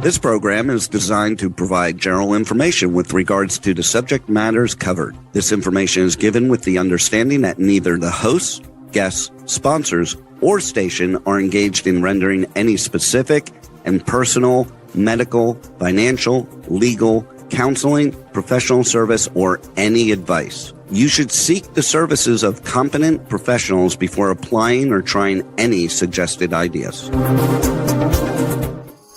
This program is designed to provide general information with regards to the subject matters covered. This information is given with the understanding that neither the hosts, guests, sponsors, or station are engaged in rendering any specific and personal, medical, financial, legal, counseling, professional service, or any advice. You should seek the services of competent professionals before applying or trying any suggested ideas.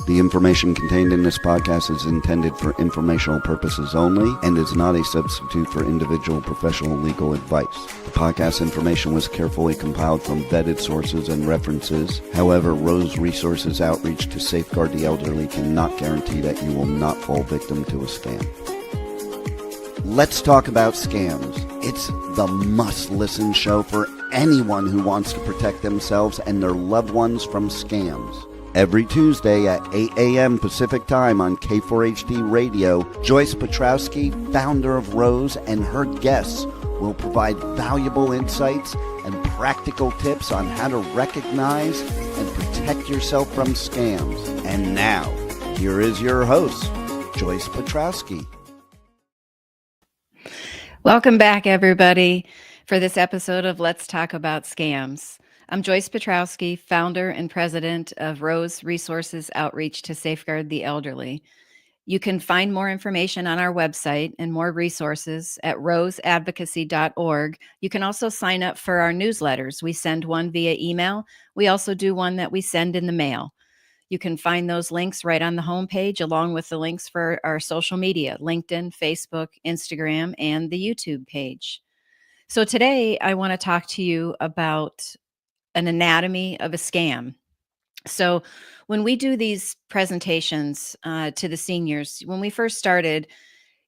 The information contained in this podcast is intended for informational purposes only and is not a substitute for individual professional legal advice. The podcast information was carefully compiled from vetted sources and references. However, R.O.S.E Resources Outreach to Safeguard the Elderly cannot guarantee that you will not fall victim to a scam. Let's talk about scams. It's the must-listen show for anyone who wants to protect themselves and their loved ones from scams. Every Tuesday at 8 a.m. Pacific Time on K4HD Radio, Joyce Petrowski, founder of R.O.S.E, and her guests will provide valuable insights and practical tips on how to recognize and protect yourself from scams. And now, here is your host, Joyce Petrowski. Welcome back, everybody, for this episode of Let's Talk About Scams. I'm Joyce Petrowski, founder and president of R.O.S.E Resources Outreach to Safeguard the Elderly. You can find more information on our website and more resources at roseadvocacy.org. You can also sign up for our newsletters. We send one via email. We also do one that we send in the mail. You can find those links right on the homepage, along with the links for our social media, LinkedIn, Facebook, Instagram, and the YouTube page. So today I want to talk to you about an anatomy of a scam. So when we do these presentations to the seniors, when we first started,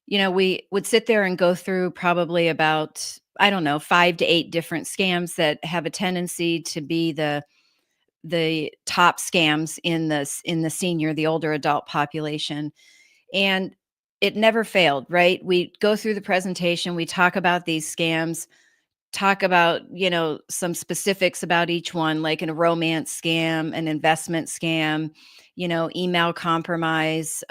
we would sit there and go through probably about, 5 to 8 different scams that have a tendency to be the top scams in the senior, the older adult population. And it never failed, right? We go through the presentation, we talk about these scams, talk about, some specifics about each one, like a romance scam, an investment scam, email compromise,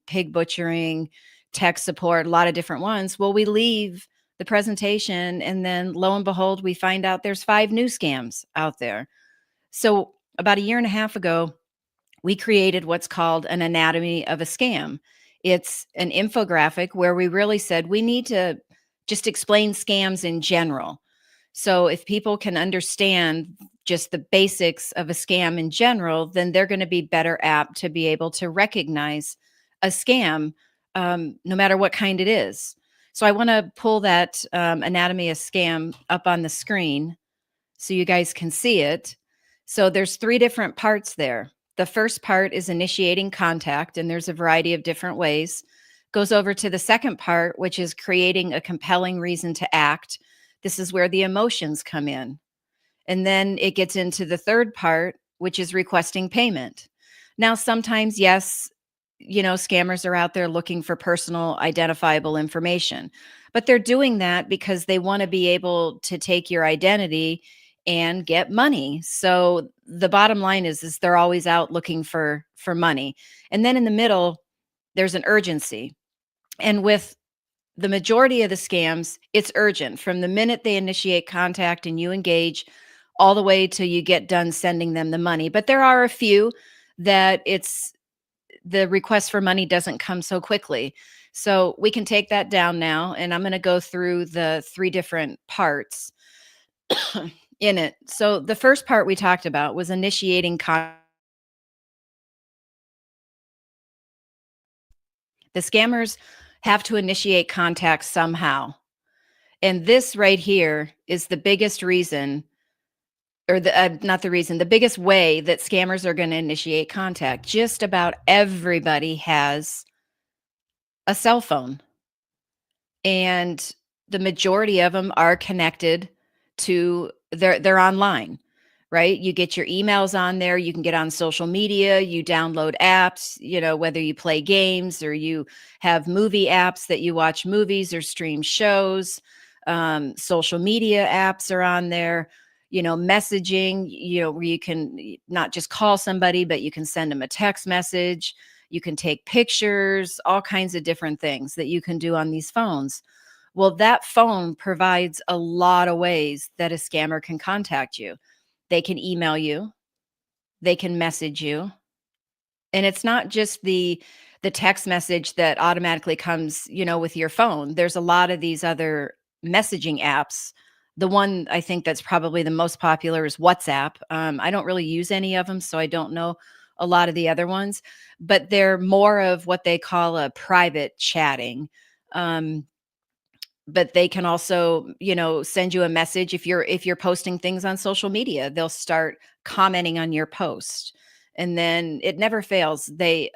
pig butchering, tech support, a lot of different ones. Well, we leave the presentation and then lo and behold, we find out there's 5 new scams out there. So about a year and a half ago, we created what's called an anatomy of a scam. It's an infographic where we really said we need to just explain scams in general. So if people can understand just the basics of a scam in general, then they're going to be better apt to be able to recognize a scam, no matter what kind it is. So I want to pull that anatomy of scam up on the screen so you guys can see it. So there's 3 different parts there. The first part is initiating contact, and there's a variety of different ways. Goes over to the second part, which is creating a compelling reason to act. This is where the emotions come in. And then it gets into the third part, which is requesting payment. Now, sometimes, yes, scammers are out there looking for personal identifiable information, but they're doing that because they want to be able to take your identity and get money. So the bottom line is they're always out looking for money. And then in the middle, there's an urgency. And with the majority of the scams, it's urgent from the minute they initiate contact and you engage all the way till you get done sending them the money. But there are a few that the request for money doesn't come so quickly. So we can take that down now. And I'm going to go through the 3 different parts in it. So the first part we talked about was initiating contact. The scammers have to initiate contact somehow. And this right here is the biggest reason, or the biggest way that scammers are going to initiate contact. Just about everybody has a cell phone. And the majority of them are connected to, they're online. Right? You get your emails on there. You can get on social media. You download apps, whether you play games or you have movie apps that you watch movies or stream shows. Social media apps are on there, messaging, where you can not just call somebody, but you can send them a text message. You can take pictures, all kinds of different things that you can do on these phones. Well, that phone provides a lot of ways that a scammer can contact you. They can email you, they can message you, and it's not just the text message that automatically comes, with your phone. There's a lot of these other messaging apps. The one I think that's probably the most popular is WhatsApp. I don't really use any of them, so I don't know a lot of the other ones, but they're more of what they call a private chatting. Um, but they can also, send you a message if you're posting things on social media. They'll start commenting on your post, and then it never fails. They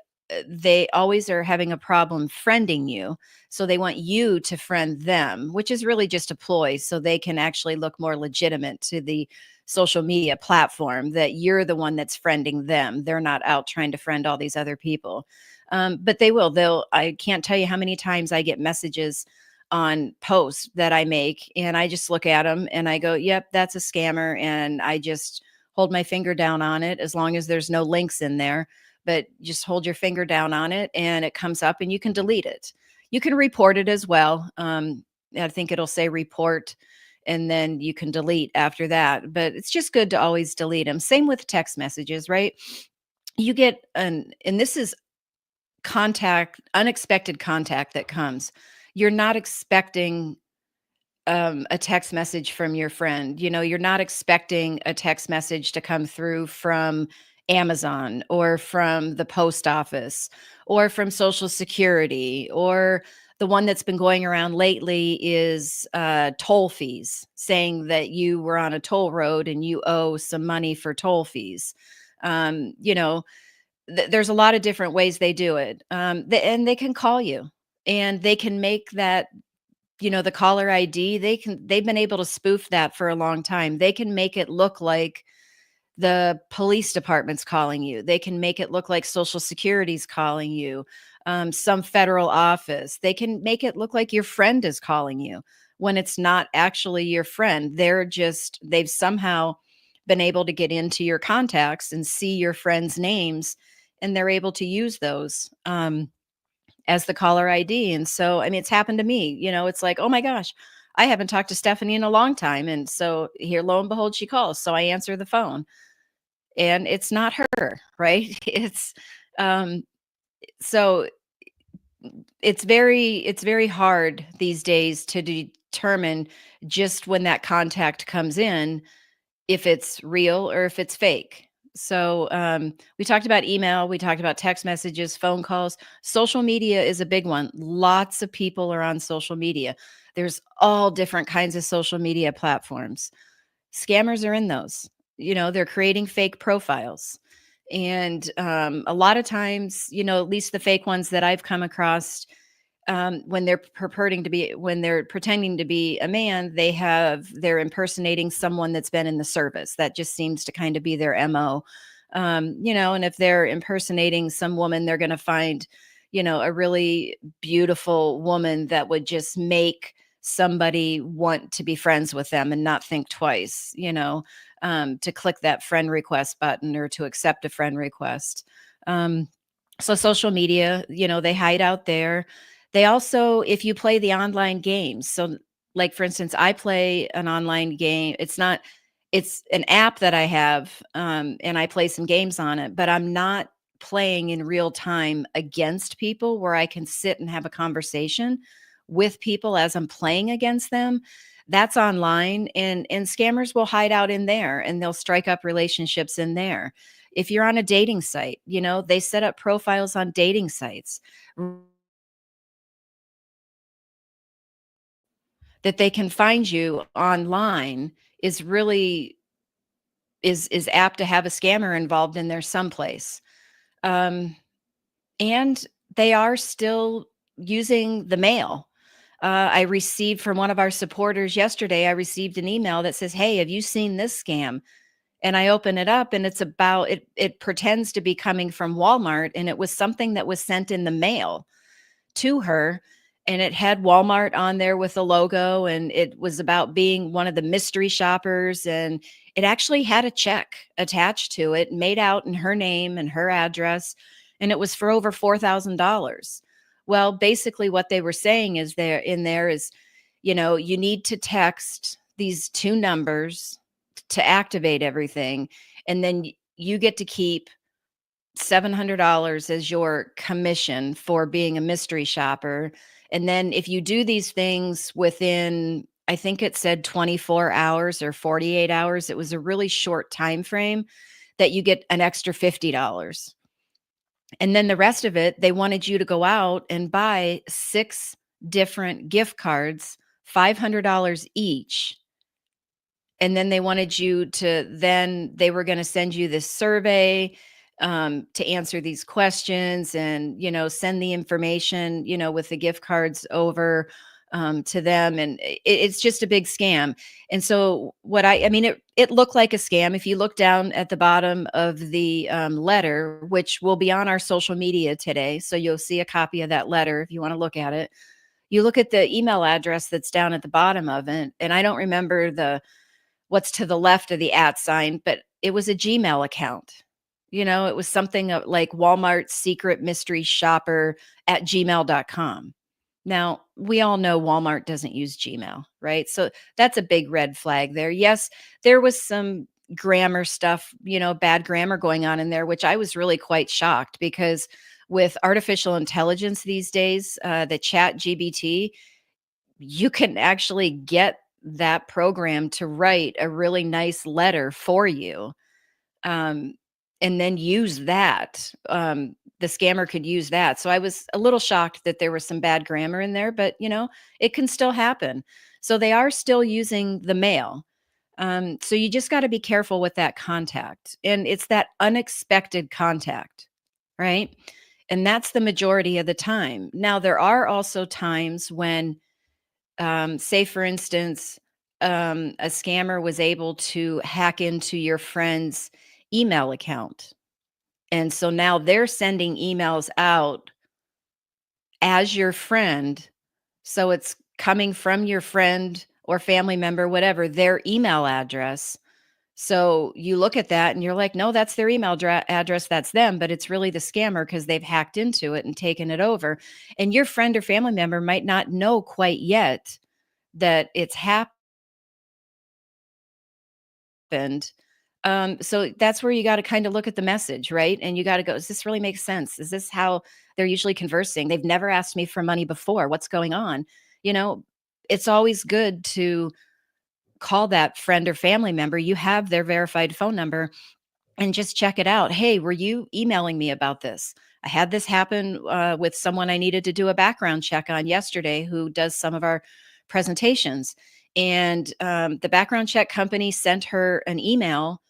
always are having a problem friending you, so they want you to friend them, which is really just a ploy so they can actually look more legitimate to the social media platform, that you're the one that's friending them. They're not out trying to friend all these other people. But I can't tell you how many times I get messages on posts that I make, and I just look at them and I go, "Yep, that's a scammer," and I just hold my finger down on it, as long as there's no links in there. But just hold your finger down on it and it comes up and you can delete it. You can report it as well. I think it'll say report and then you can delete after that. But it's just good to always delete them. Same with text messages, right? You get and this is unexpected contact that comes. You're not expecting a text message from your friend. You're not expecting a text message to come through from Amazon or from the post office or from Social Security, or the one that's been going around lately is toll fees, saying that you were on a toll road and you owe some money for toll fees. Um, you know, there's a lot of different ways they do it. And they can call you and they can make that, the caller ID. They've been able to spoof that for a long time. They can make it look like the police department's calling you. They can make it look like Social Security's calling you, some federal office. They can make it look like your friend is calling you when it's not actually your friend. They've somehow been able to get into your contacts and see your friends' names, and they're able to use those. As the caller ID. And so, I mean, it's happened to me. It's like, oh my gosh, I haven't talked to Stephanie in a long time. And so here, lo and behold, she calls. So I answer the phone and it's not her, right? Um, so it's very hard these days to determine just when that contact comes in, if it's real or if it's fake. So we talked about email, we talked about text messages, phone calls. Social media is a big one. Lots of people are on social media. There's all different kinds of social media platforms. Scammers are in those. They're creating fake profiles. And a lot of times, at least the fake ones that I've come across, when they're pretending to be a man, they're impersonating someone that's been in the service. That just seems to kind of be their MO. And if they're impersonating some woman, they're going to find, a really beautiful woman that would just make somebody want to be friends with them and not think twice, to click that friend request button or to accept a friend request. So social media, they hide out there. They also, if you play the online games, so like for instance, I play an online game. It's an app that I have, and I play some games on it, but I'm not playing in real time against people where I can sit and have a conversation with people as I'm playing against them. That's online, and scammers will hide out in there and they'll strike up relationships in there. If you're on a dating site, they set up profiles on dating sites that they can find you online is really is apt to have a scammer involved in there someplace. Um, and they are still using the mail. I received from one of our supporters yesterday, I received an email that says, "Hey, have you seen this scam?" And I open it up and it pretends to be coming from Walmart, and it was something that was sent in the mail to her, and it had Walmart on there with the logo, and it was about being one of the mystery shoppers, and it actually had a check attached to it made out in her name and her address, and it was for over $4,000. Well, basically what they were saying is there is, you need to text these two numbers to activate everything, and then you get to keep $700 as your commission for being a mystery shopper. And then if you do these things within, I think it said 24 hours or 48 hours, it was a really short time frame, that you get an extra $50. And then the rest of it, they wanted you to go out and buy 6 different gift cards, $500 each. And then they were going to send you this survey, to answer these questions, and send the information, with the gift cards over, to them. And it's just a big scam. And so it looked like a scam. If you look down at the bottom of the letter, which will be on our social media today, so you'll see a copy of that letter if you want to look at it. You look at the email address that's down at the bottom of it, and I don't remember what's to the left of the @ sign, but it was a Gmail account. It was something like Walmart's secret mystery shopper at gmail.com. Now, we all know Walmart doesn't use Gmail, right? So that's a big red flag there. Yes, there was some grammar stuff, bad grammar going on in there, which I was really quite shocked, because with artificial intelligence these days, the chat GBT, you can actually get that program to write a really nice letter for you, um, and then use that. The scammer could use that. So I was a little shocked that there was some bad grammar in there, but it can still happen. So they are still using the mail. So you just got to be careful with that contact. And it's that unexpected contact, right? And that's the majority of the time. Now, there are also times when, say, for instance, a scammer was able to hack into your friend's email account. And so now they're sending emails out as your friend. So it's coming from your friend or family member, whatever, their email address. So you look at that and you're like, no, that's their email address. That's them. But it's really the scammer, because they've hacked into it and taken it over. And your friend or family member might not know quite yet that it's happened. So that's where you got to kind of look at the message, right? And you got to go, does this really make sense? Is this how they're usually conversing? They've never asked me for money before. What's going on? You know, it's always good to call that friend or family member. You have their verified phone number, and just check it out. Hey, were you emailing me about this? I had this happen with someone I needed to do a background check on yesterday, who does some of our presentations. And the background check company sent her an email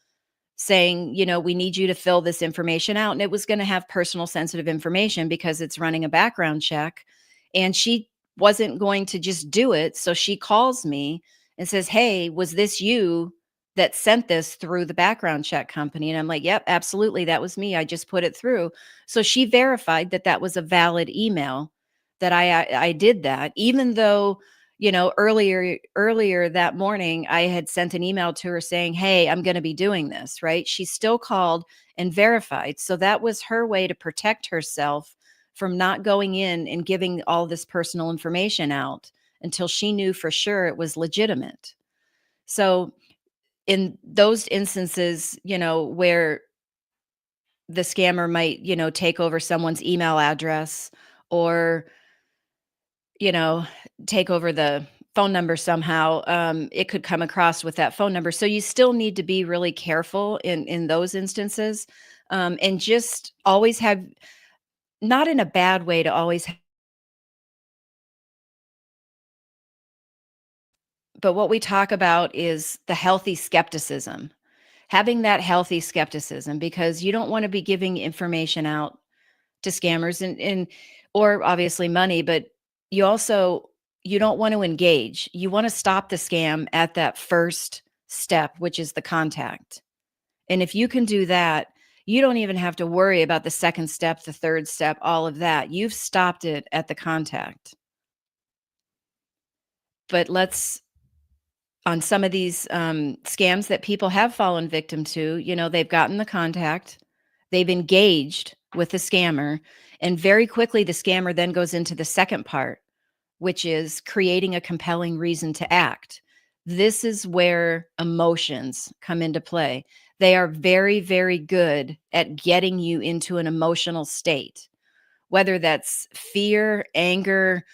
saying, we need you to fill this information out. And it was going to have personal sensitive information because it's running a background check. And she wasn't going to just do it. So she calls me and says, hey, was this you that sent this through the background check company? And I'm like, yep, absolutely. That was me. I just put it through. So she verified that that was a valid email, that I did that, even though, earlier that morning, I had sent an email to her saying, hey, I'm going to be doing this, right? She still called and verified. So that was her way to protect herself from not going in and giving all this personal information out until she knew for sure it was legitimate. So in those instances, where the scammer might, take over someone's email address, or, you know, take over the phone number somehow, it could come across with that phone number. So you still need to be really careful in those instances, and just always have, not in a bad way, to always, but what we talk about is the healthy skepticism. Having that healthy skepticism, because you don't want to be giving information out to scammers, and or obviously money, but you don't want to engage. You want to stop the scam at that first step, which is the contact. And if you can do that, you don't even have to worry about the second step, the third step, all of that. You've stopped it at the contact. But on some of these scams that people have fallen victim to, they've gotten the contact, they've engaged, with the scammer. And very quickly, the scammer then goes into the second part, which is creating a compelling reason to act. This is where emotions come into play. They are very, very good at getting you into an emotional state, whether that's fear, anger,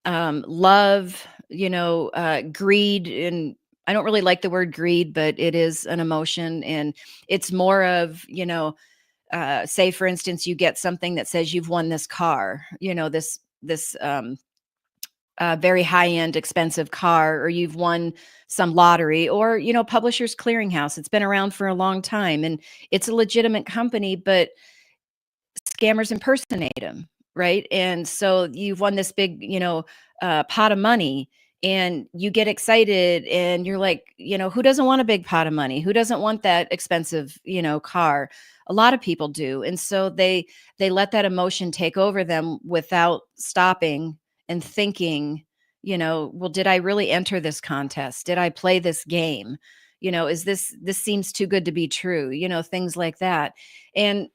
love, greed. And I don't really like the word greed, but it is an emotion. And it's more of, say for instance, you get something that says you've won this car, this very high end expensive car, or you've won some lottery, or Publishers Clearinghouse. It's been around for a long time and it's a legitimate company, but scammers impersonate them, right? And so you've won this big, pot of money, and you get excited and you're like, who doesn't want a big pot of money? Who doesn't want that expensive, car? A lot of people do. And so they let that emotion take over them without stopping and thinking, well, did I really enter this contest? Did I play this game? Is this seems too good to be true? Things like that. And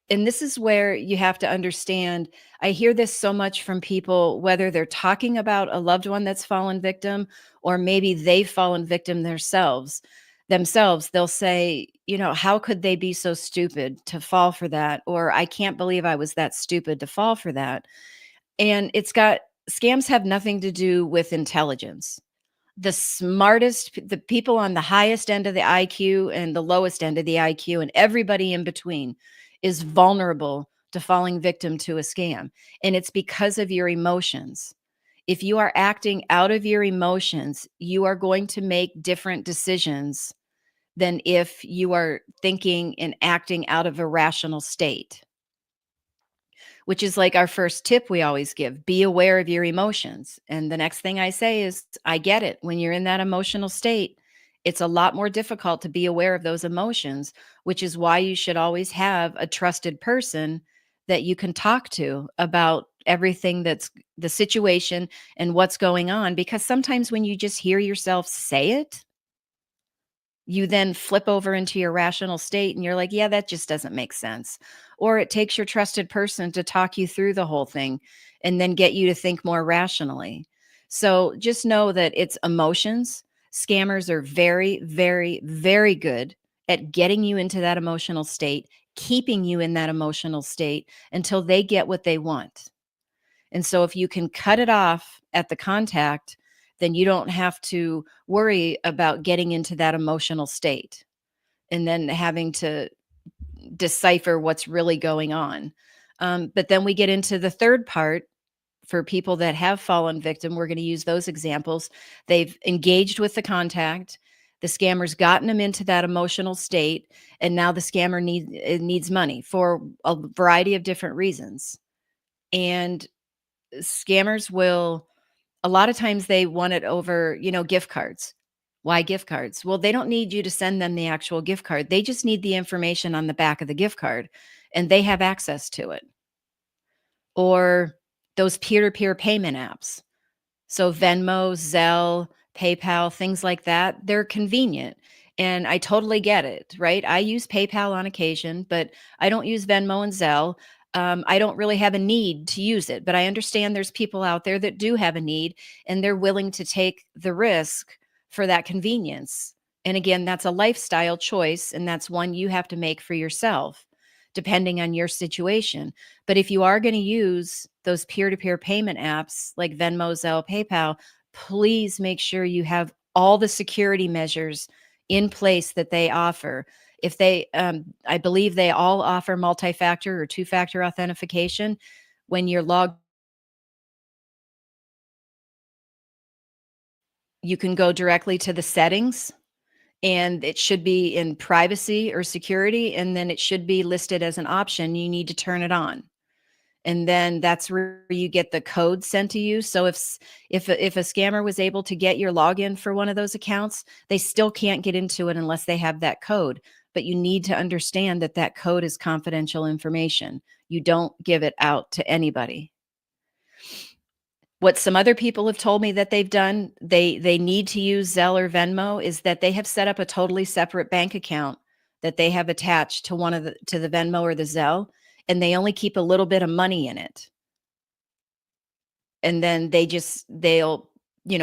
this is where you have to understand. I hear this so much from people, whether they're talking about a loved one that's fallen victim, or maybe they've fallen victim themselves. They'll say, how could they be so stupid to fall for that? Or I can't believe I was that stupid to fall for that. And scams have nothing to do with intelligence. The people on the highest end of the IQ and the lowest end of the IQ and everybody in between is vulnerable to falling victim to a scam. And it's because of your emotions. If you are acting out of your emotions, you are going to make different decisions than if you are thinking and acting out of a rational state, which is like our first tip we always give: be aware of your emotions. And the next thing I say is, I get it. When you're in that emotional state, it's a lot more difficult to be aware of those emotions, which is why you should always have a trusted person that you can talk to about everything that's the situation and what's going on. Because sometimes when you just hear yourself say it, you then flip over into your rational state and you're like, yeah, that just doesn't make sense. Or it takes your trusted person to talk you through the whole thing and then get you to think more rationally. So just know that it's emotions. Scammers are very, very, very good at getting you into that emotional state, keeping you in that emotional state until they get what they want. And so if you can cut it off at the contact, then you don't have to worry about getting into that emotional state and then having to decipher what's really going on. But then we get into the third part. For people that have fallen victim, we're going to use those examples. They've engaged with the contact. The scammer's gotten them into that emotional state, and now the scammer needs money for a variety of different reasons. And scammers will, a lot of times they want it over, gift cards. Why gift cards? Well, they don't need you to send them the actual gift card. They just need the information on the back of the gift card, and they have access to it. Or those peer-to-peer payment apps. So Venmo, Zelle, PayPal, things like that, they're convenient. And I totally get it, right? I use PayPal on occasion, but I don't use Venmo and Zelle. I don't really have a need to use it, but I understand there's people out there that do have a need and they're willing to take the risk for that convenience. And again, that's a lifestyle choice, and that's one you have to make for yourself, depending on your situation. But if you are going to use those peer-to-peer payment apps like Venmo, Zelle, PayPal, please make sure you have all the security measures in place that they offer. If they, I believe they all offer multi-factor or two-factor authentication. When you're logged, you can go directly to the settings, and it should be in privacy or security, and then it should be listed as an option. You need to turn it on. And then that's where you get the code sent to you. So if a scammer was able to get your login for one of those accounts, they still can't get into it unless they have that code. But you need to understand that that code is confidential information. You don't give it out to anybody. What some other people have told me that they've done, they need to use Zelle or Venmo, is that they have set up a totally separate bank account that they have attached to the Venmo or the Zelle, and they only keep a little bit of money in it. And then they'll,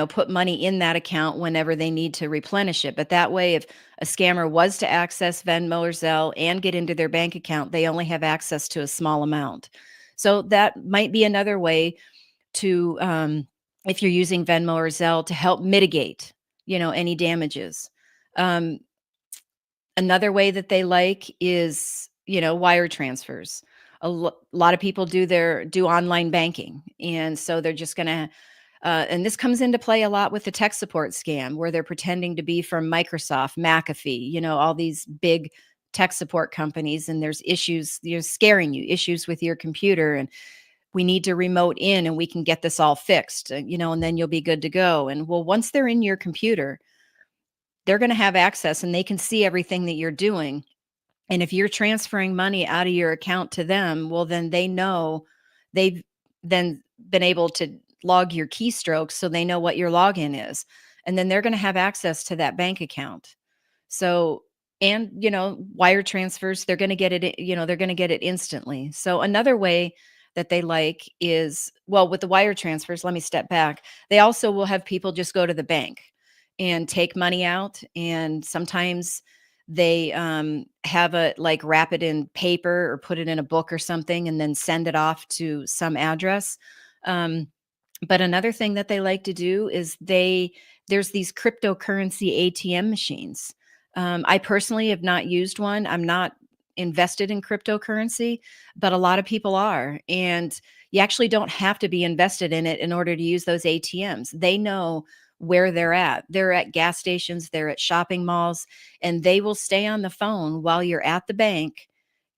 put money in that account whenever they need to replenish it. But that way, if a scammer was to access Venmo or Zelle and get into their bank account, they only have access to a small amount. So that might be another way to, if you're using Venmo or Zelle, to help mitigate, any damages. Um, Another way that they like is, wire transfers. Lot of people do online banking, and so they're just gonna and this comes into play a lot with the tech support scam, where they're pretending to be from Microsoft, McAfee, all these big tech support companies, and there's issues, scaring you, issues with your computer, and we need to remote in and we can get this all fixed, and then you'll be good to go. And well, once they're in your computer, they're going to have access and they can see everything that you're doing. And if you're transferring money out of your account to them, well, then they know, they've then been able to log your keystrokes so they know what your login is. And then they're going to have access to that bank account. So, and, wire transfers, they're going to get it, they're going to get it instantly. So another way that they like is, well, with the wire transfers, let me step back. They also will have people just go to the bank and take money out. And sometimes they have a, like, wrap it in paper or put it in a book or something and then send it off to some address. But another thing that they like to do is there's these cryptocurrency ATM machines. I personally have not used one. I'm not invested in cryptocurrency, but a lot of people are. And you actually don't have to be invested in it in order to use those ATMs. They know where they're at. They're at gas stations, they're at shopping malls, and they will stay on the phone while you're at the bank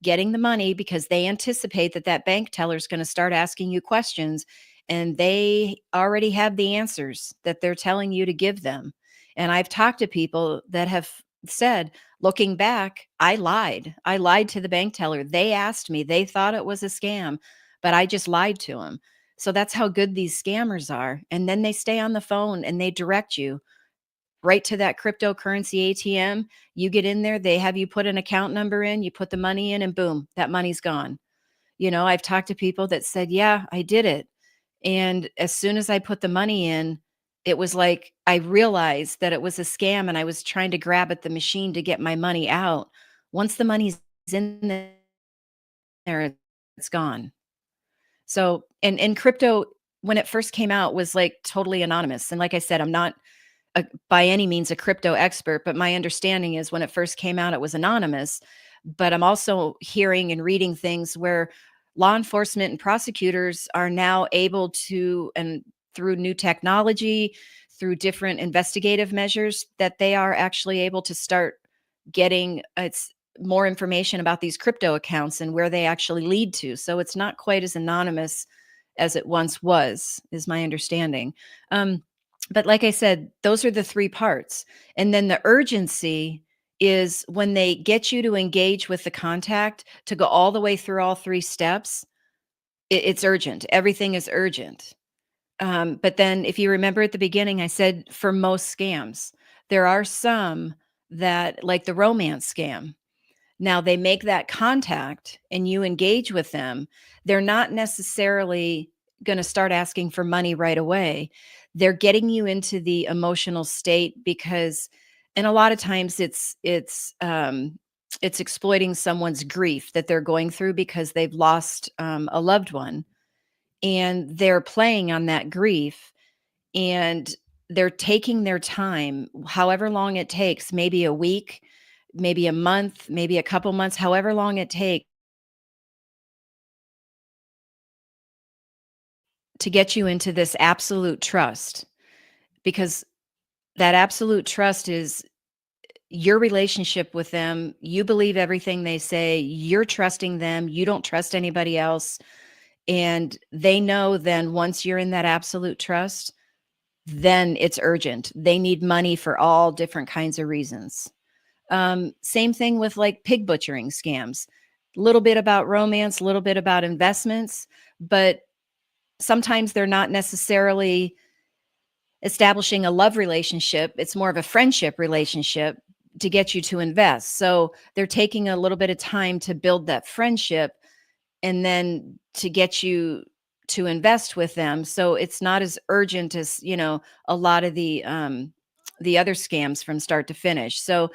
getting the money, because they anticipate that that bank teller is going to start asking you questions, and they already have the answers that they're telling you to give them. And I've talked to people that have said, looking back, I lied. I lied to the bank teller. They asked me, they thought it was a scam, but I just lied to them. So that's how good these scammers are. And then they stay on the phone and they direct you right to that cryptocurrency ATM. You get in there, they have you put an account number in, you put the money in, and boom, that money's gone. I've talked to people that said, yeah, I did it. And as soon as I put the money in, it was like I realized that it was a scam and I was trying to grab at the machine to get my money out. Once the money's in there, it's gone. So, and crypto, when it first came out, was like totally anonymous. And like I said, I'm not by any means a crypto expert, but my understanding is when it first came out, it was anonymous. But I'm also hearing and reading things where law enforcement and prosecutors are now able to, and through new technology, through different investigative measures, that they are actually able to start getting it's more information about these crypto accounts and where they actually lead to. So it's not quite as anonymous as it once was, is my understanding. But like I said, those are the three parts. And then the urgency is when they get you to engage with the contact, to go all the way through all three steps. It's urgent. Everything is urgent. But then if you remember at the beginning, I said for most scams, there are some that, like the romance scam. Now they make that contact and you engage with them. They're not necessarily going to start asking for money right away. They're getting you into the emotional state because, and a lot of times it's exploiting someone's grief that they're going through because they've lost a loved one, and they're playing on that grief, and they're taking their time, however long it takes, maybe a week, maybe a month, maybe a couple months, however long it takes to get you into this absolute trust. Because that absolute trust is your relationship with them. You believe everything they say, you're trusting them, you don't trust anybody else. And they know then once you're in that absolute trust, then it's urgent. They need money for all different kinds of reasons. Same thing with like pig butchering scams. A little bit about romance, a little bit about investments, but sometimes they're not necessarily establishing a love relationship. It's more of a friendship relationship. to get you to invest. So they're taking a little bit of time to build that friendship and then to get you to invest with them. So it's not as urgent as, a lot of the other scams from start to finish. So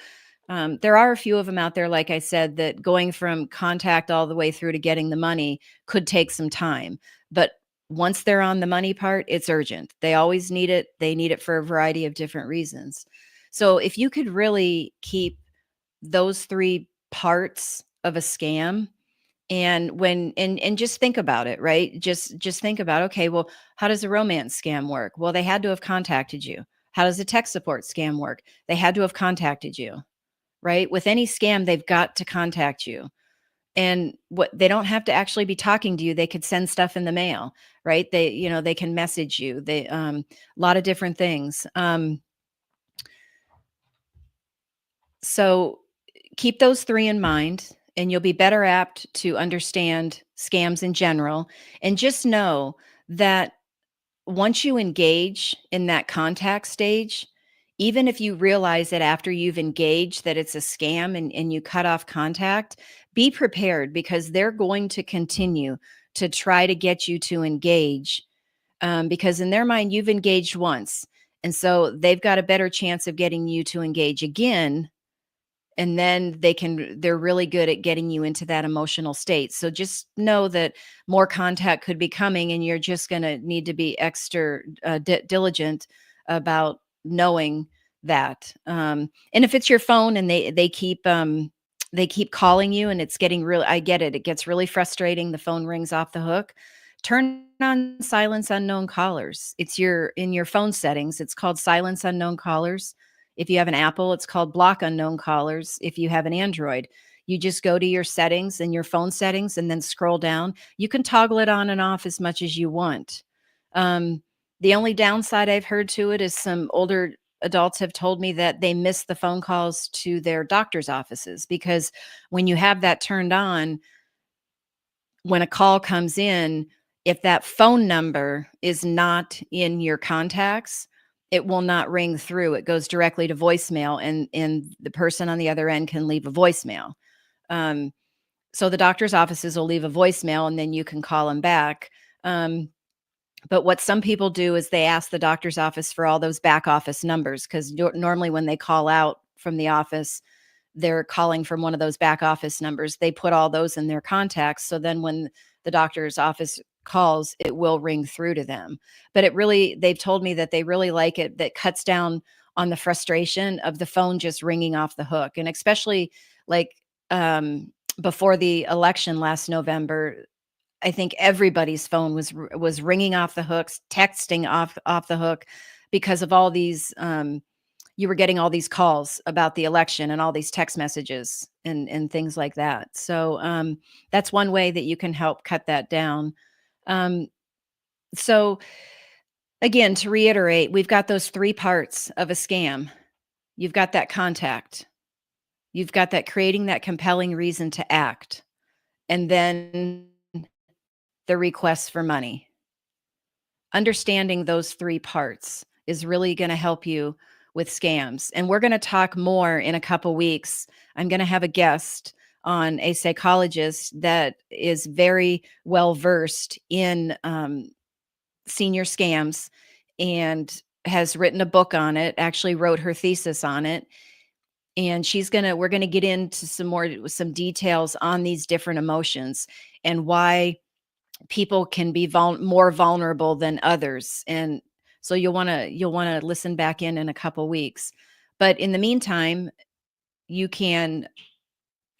there are a few of them out there, like I said, that going from contact all the way through to getting the money could take some time. But once they're on the money part, it's urgent. They always need it. They need it for a variety of different reasons. So if you could really keep those three parts of a scam, and just think about it, right? Just think about, okay, well, how does a romance scam work? Well, they had to have contacted you. How does a tech support scam work? They had to have contacted you, right? With any scam, they've got to contact you. And what they don't have to actually be talking to you. They could send stuff in the mail, right? They can message you. A lot of different things. So keep those three in mind, and you'll be better apt to understand scams in general. And just know that once you engage in that contact stage, even if you realize that after you've engaged that it's a scam and you cut off contact, be prepared, because they're going to continue to try to get you to engage, because in their mind, you've engaged once. And so they've got a better chance of getting you to engage again, and then they're really good at getting you into that emotional state. So just know that more contact could be coming, and you're just going to need to be extra diligent about knowing that. And if it's your phone and they keep calling you, and it's getting real, I get it, it gets really frustrating, the phone rings off the hook. Turn on silence unknown callers. It's in your phone settings, it's called silence unknown callers. If you have an Apple, it's called block unknown callers. If you have an Android, you just go to your settings and your phone settings and then scroll down. You can toggle it on and off as much as you want. Um, the only downside I've heard to it is some older adults have told me that they miss the phone calls to their doctor's offices, because when you have that turned on, when a call comes in, if that phone number is not in your contacts, it will not ring through. It goes directly to voicemail, and the person on the other end can leave a voicemail. Um, so the doctor's offices will leave a voicemail, and then you can call them back. But what some people do is they ask the doctor's office for all those back office numbers, because normally when they call out from the office, they're calling from one of those back office numbers. They put all those in their contacts. So then when the doctor's office calls, it will ring through to them. But they've told me that they really like it. That cuts down on the frustration of the phone just ringing off the hook. And especially like before the election last November, I think everybody's phone was ringing off the hooks, texting off the hook, because of all these you were getting all these calls about the election and all these text messages and things like that. So that's one way that you can help cut that down. Um, so again, to reiterate, we've got those three parts of a scam. You've got that contact. You've got that creating that compelling reason to act, and then the request for money. Understanding those three parts is really going to help you with scams. And we're going to talk more in a couple weeks. I'm going to have a guest on, a psychologist that is very well versed in senior scams and has written a book on it, actually wrote her thesis on it. And we're going to get into some details on these different emotions and why people can be more vulnerable than others. And so you'll want to listen back in a couple weeks. But in the meantime, you can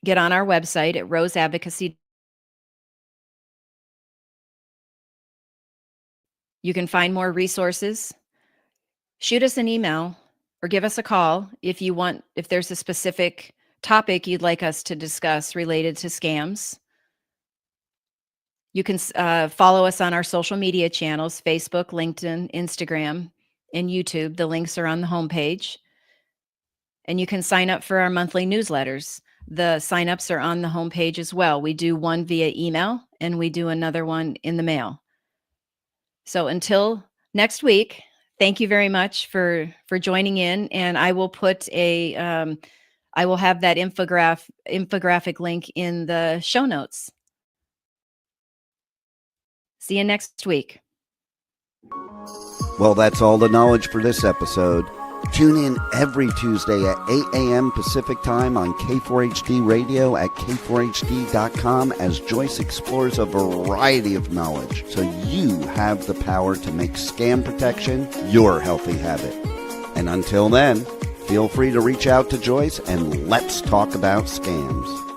get on our website at Rose Advocacy. You can find more resources. Shoot us an email or give us a call if there's a specific topic you'd like us to discuss related to scams. You can follow us on our social media channels: Facebook, LinkedIn, Instagram, and YouTube. The links are on the homepage. And you can sign up for our monthly newsletters. The signups are on the homepage as well. We do one via email, and we do another one in the mail. So until next week, thank you very much for joining in. And I will put I will have that infographic link in the show notes. See you next week. Well, that's all the knowledge for this episode. Tune in every Tuesday at 8 a.m. Pacific Time on K4HD Radio at k4hd.com as Joyce explores a variety of knowledge so you have the power to make scam protection your healthy habit. And until then, feel free to reach out to Joyce and let's talk about scams.